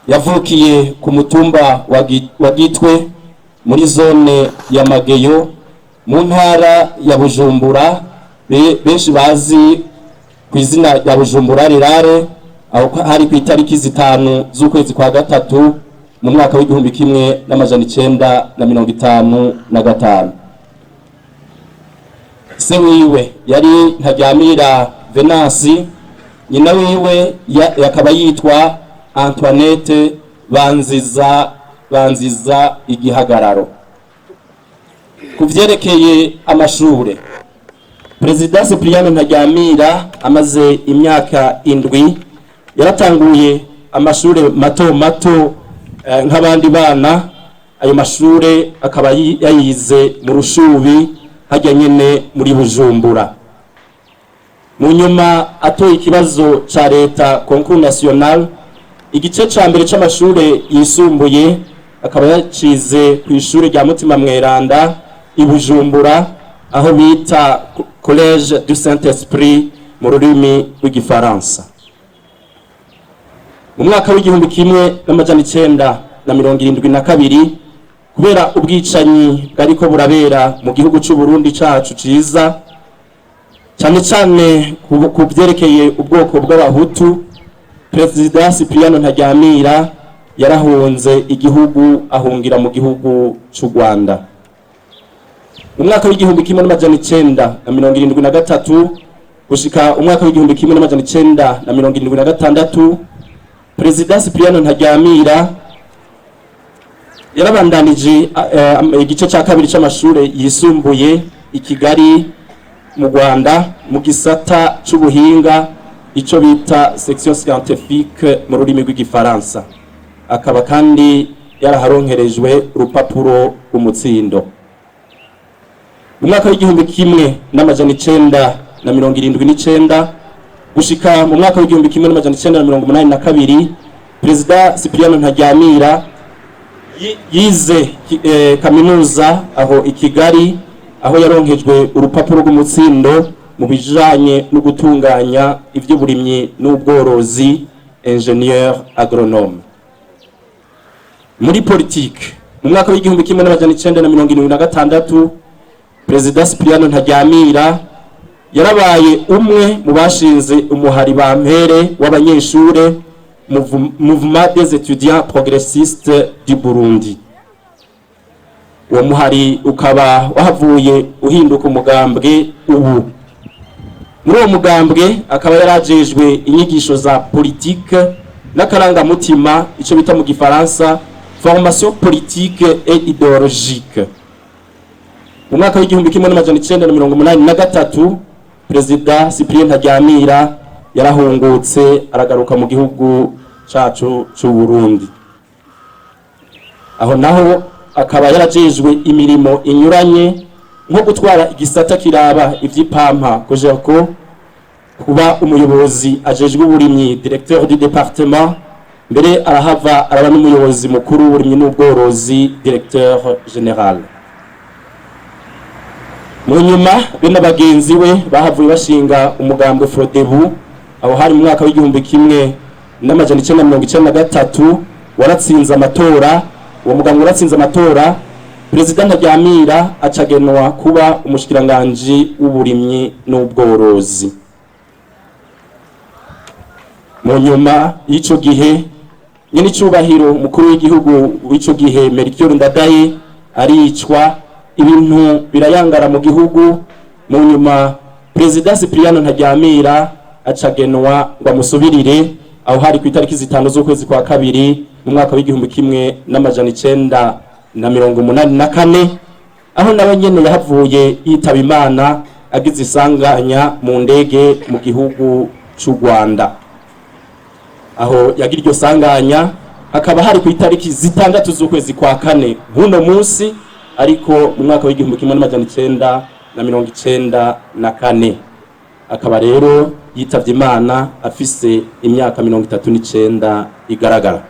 yavukiye ku mutumba wa Gitwe muri zone ya Mageyo mu ntara ya Bujumbura, benshi bazi ku izina rya Bujumbura rirare, aho hari ku itariki 5 z'ukwezi kwa gatatu mu mwaka w'igihumbi kimwe n'amajana 955. Se wiwe yari Ntaryamira Venansi, nyina wiwe yakaba yitwa Antoinette Banziza Igihagararo. Kuvyerekeye amashure, President Cyprien Ntaryamira amaze imyaka 7 yaratanguye amashure mato mato nk'abandi bana. Ayo mashure akaba yayize mu Rushubi hajya nyene muri Bujumbura. Mu nyuma atoye ikibazo ca leta concours national, igice ca mbere c'amashure yisumbuye akaba yacize ku ishure rya Mutima Mweranda i Bujumbura, aho bita Collège du Saint-Esprit mu rurimi rw'igifaransa. Mu mwaka w'igihumbi kimwe n'amajana 972, kubera ubwicanyi bwariko burabera mu gihugu c'u Burundi cacu ciza, cyane cyane kubyerekeye ubwoko bw'abahutu, President Cyprien Ntaryamira yarahunze igihugu ahungira mu gihugu c'u Rwanda. Mu mwaka w'igihumbi kimwe n'amajana 973 gushika umwaka w'igihumbi kimwe n'amajana 976, President Cyprien Ntaryamira yarabandanije igice cya kabiri c'amashure yisumbuye i Kigali mu Rwanda mu gisata c'ubuhinga, ico bita section scientifique mu rurimi rw'igifaransa. Akaba kandi yaraharonkerejwe urupapuro rw'umutsindo. Mu mwaka w'igihumbi kimwe n'amajana 979 gushika mu mwaka w'igihumbi kimwe n'amajana 982, President Cyprien Ntaryamira yize kaminuza aho i Kigali, aho yaronkejwe urupapuro rw'umutsindo mu bijanye no gutunganya ivy'uburimyi n'ubworozi, ingénieur agronome. Muri politique, mu mwaka w'igihumbi kimwe n'amajana 976, President Cyprien Ntaryamira yarabaye umwe mu bashinze umuhari bampere w'abanyeshure Mouvement des étudiants progressistes du Burundi. Uwo muhari ukaba wahavuye uhinduka umugambwe ubu. Muri uwo mugambwe akaba yarajejwe inyigisho za politique n'akarangamutima, ico bita mu gifaransa formation politique et idéologique. Mu mwaka w'igihumbi kimwe n'amajana 983, President Cyprien Ntaryamira yarahungutse aragaruka mu gihugu cacu c'u Burundi. Aho naho akaba yarajejwe imirimo inyuranye nko gutwara igisata kiraba ivy'ipampa Cogerco, kuba umuyobozi ajejwe uburimyi directeur du département, mbere arahava araba n'umuyobozi mukuru w'uburimyi n'ubworozi directeur général. Mu nyuma bene bagenzi we bahavuye bashinga umugambwe Frodebu, aho hari mu mwaka w'igihumbi kimwe n'amajana 993 waratsinze amatora. Uwo mugambwe waratsinze amatora, President Ntaryamira acagenwa kuba umushikiranganje w'uburimyi n'ubworozi. Mu nyuma y'ico gihe nyene icubahiro mukuru w'igihugu w'ico gihe Melchior Ndadaye aricwa, ibintu birayangara mu gihugu. Mu nyuma President Cyprien Ntaryamira acagenwa ngo amusubirire, aho hari ku itariki 5 z'ukwezi kwa kabiri mu mwaka w'igihumbi kimwe n'amajana 984, aho nawe nyene yahavuye yitaba Imana agize isanganya mu ndege mu gihugu c'u Rwanda. Aho yagira iryo sanganya akaba hari ku itariki 6 z'ukwezi kwa kane buno munsi, ariko mu mwaka w'igihumbi kimwe n'amajana 994. Akaba rero yitavye Imana afise imyaka 39 igaragara.